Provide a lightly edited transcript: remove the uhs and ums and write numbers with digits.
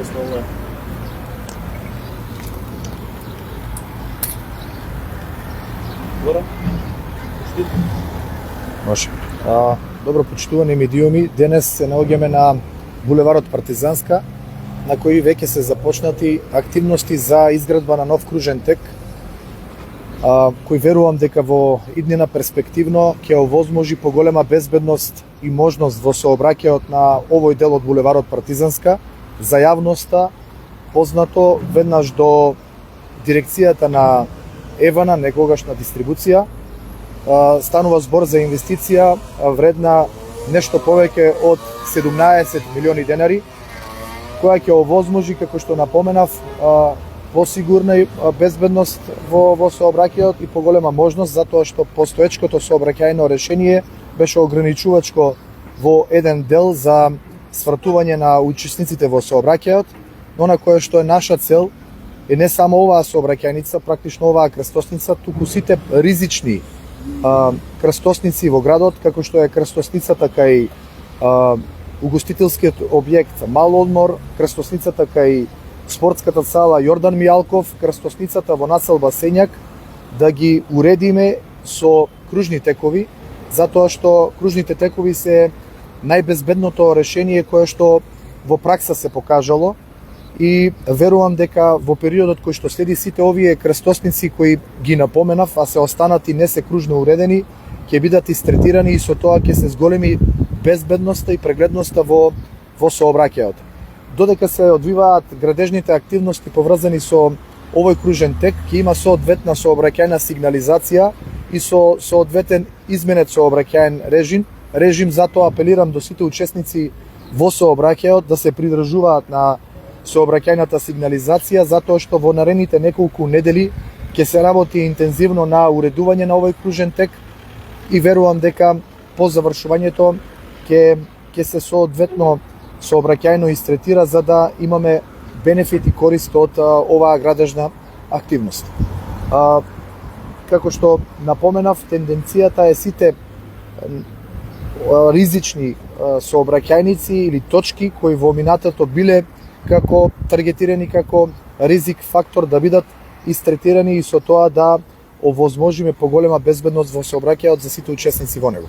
основно. Добро. Може. Добро почитувани медиуми, денес се наоѓаме на булеварот Партизанска, на кој веќе се започнати активности за изградба на нов кружен тек, кој верувам дека во иднина перспективно ќе овозможи поголема безбедност и можност во сообраќајот на овој дел од булеварот Партизанска за јавноста, познато веднаш до дирекцијата на Евана, некогашна дистрибуција. Станува збор за инвестиција вредна нешто повеќе од 17 милиони денари, која ќе овозможи, како што напоменав, посигурна и безбедност во сообраќајот и поголема можност, затоа што постоечкото сообраќајно решение беше ограничувачко во еден дел за свртување на учесниците во сообраќајот, но на кое што е наша цел е не само оваа сообраќајница, практично оваа крстосница, туку сите ризични крстосници во градот, како што е крстосницата кај угостителскиот објект Мал одмор, крстосницата кај спортската сала Јордан Мијалков, крстосницата во населба Сењак, да ги уредиме со кружни текови, затоа што кружните текови се најбезбедното решение кое што во пракса се покажало и верувам дека во периодот кој што следи сите овие крстосници кои ги напоменав, а се останати не се кружно уредени, ќе бидат истретирани и со тоа ќе се зголеми безбедноста и прегледноста во сообраќајот. Додека се одвиваат градежните активности поврзани со овој кружен тек, ќе има соодветна сообраќајна сигнализација и со соодветен изменет сообраќајен режим, затоа апелирам до сите учесници во сообраќајот да се придржуваат на сообраќајната сигнализација, затоа што во наредните неколку недели ќе се работи интензивно на уредување на овој кружен тек и верувам дека по завршувањето ќе се соодветно сообраќајно истретира за да имаме бенефит и корист од оваа градежна активност. Како што напоменав, тенденцијата е сите ризични сообраќајници или точки кои во минатото биле како таргетирани како ризик фактор да бидат истретирани и со тоа да овозможиме поголема безбедност во сообраќајот за сите учесници во него.